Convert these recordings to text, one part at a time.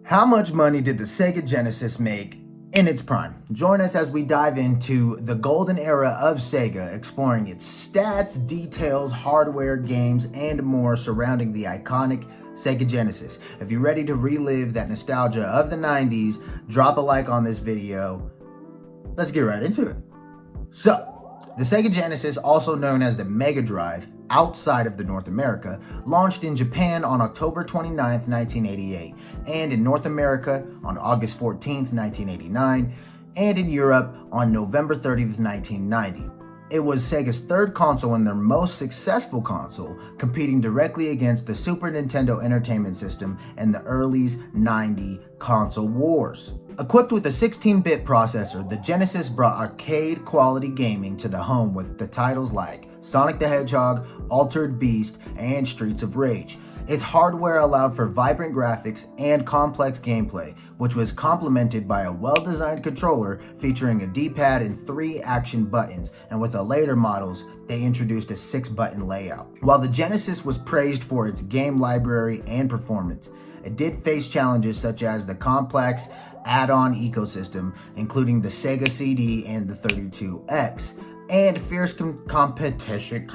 How much money did the Sega Genesis make in its prime? Join us as we dive into the golden era of Sega, exploring its stats, details, hardware, games, and more surrounding the iconic Sega Genesis. If you're ready to relive that nostalgia of the 90s, drop a like on this video. Let's get right into it. So, the Sega Genesis, also known as the Mega Drive, outside of the North America, launched in Japan on October 29, 1988, and in North America on August 14, 1989, and in Europe on November 30, 1990. It was Sega's third console and their most successful console, competing directly against the Super Nintendo Entertainment System and the early 90 console wars. Equipped with a 16-bit processor, the Genesis brought arcade-quality gaming to the home with the titles like Sonic the Hedgehog, Altered Beast, and Streets of Rage. Its hardware allowed for vibrant graphics and complex gameplay, which was complemented by a well-designed controller featuring a D-pad and 3 action buttons, and with the later models, they introduced a 6-button layout. While the Genesis was praised for its game library and performance, it did face challenges such as the complex add-on ecosystem, including the Sega CD and the 32X, and fierce competition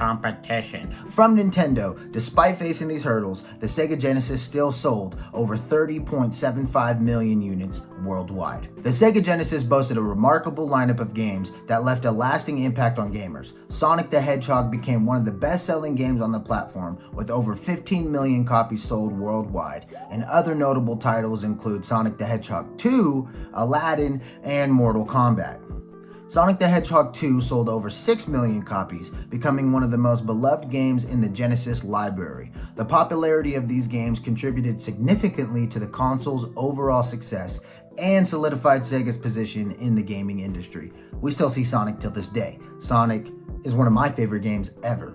from Nintendo. Despite facing these hurdles, the Sega Genesis still sold over 30.75 million units worldwide. The Sega Genesis boasted a remarkable lineup of games that left a lasting impact on gamers. Sonic the Hedgehog became one of the best-selling games on the platform, with over 15 million copies sold worldwide, and other notable titles include Sonic the Hedgehog 2, Aladdin, and Mortal Kombat. Sonic the Hedgehog 2 sold over 6 million copies, becoming one of the most beloved games in the Genesis library. The popularity of these games contributed significantly to the console's overall success and solidified Sega's position in the gaming industry. We still see Sonic till this day. Sonic is one of my favorite games ever.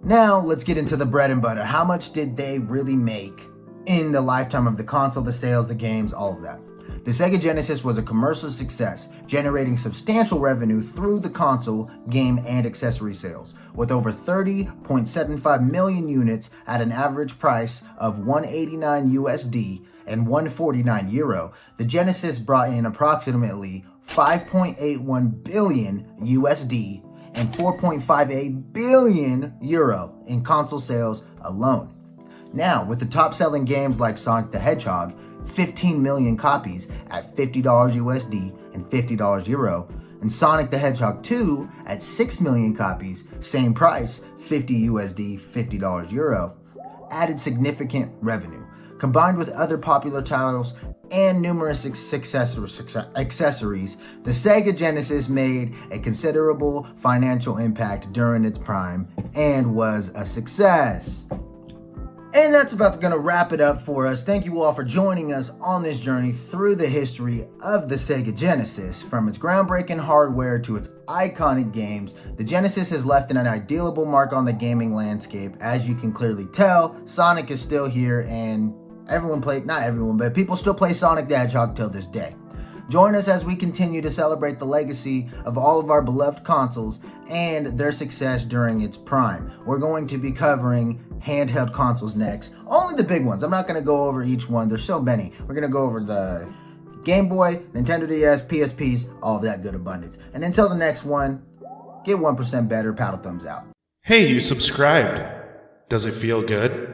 Now, let's get into the bread and butter. How much did they really make in the lifetime of the console, the sales, the games, all of that? The Sega Genesis was a commercial success, generating substantial revenue through the console, game, and accessory sales. With over 30.75 million units at an average price of $189 USD and €149, the Genesis brought in approximately 5.81 billion USD and 4.58 billion euro in console sales alone. Now, with the top-selling games like Sonic the Hedgehog, 15 million copies at $50 USD and $50 euro, and Sonic the Hedgehog 2 at 6 million copies, same price, 50 USD, $50 euro, added significant revenue. Combined with other popular titles and numerous accessories, the Sega Genesis made a considerable financial impact during its prime and was a success. And that's about going to wrap it up for us. Thank you all for joining us on this journey through the history of the Sega Genesis. From its groundbreaking hardware to its iconic games, the Genesis has left an indelible mark on the gaming landscape. As you can clearly tell, Sonic is still here, and people still play Sonic the Hedgehog till this day. Join us as we continue to celebrate the legacy of all of our beloved consoles and their success during its prime. We're going to be covering handheld consoles next. Only the big ones. I'm not going to go over each one. There's so many. We're going to go over the Game Boy, Nintendo DS, PSPs, all of that good abundance. And until the next one, get 1% better. Paddle thumbs out. Hey, you subscribed. Does it feel good?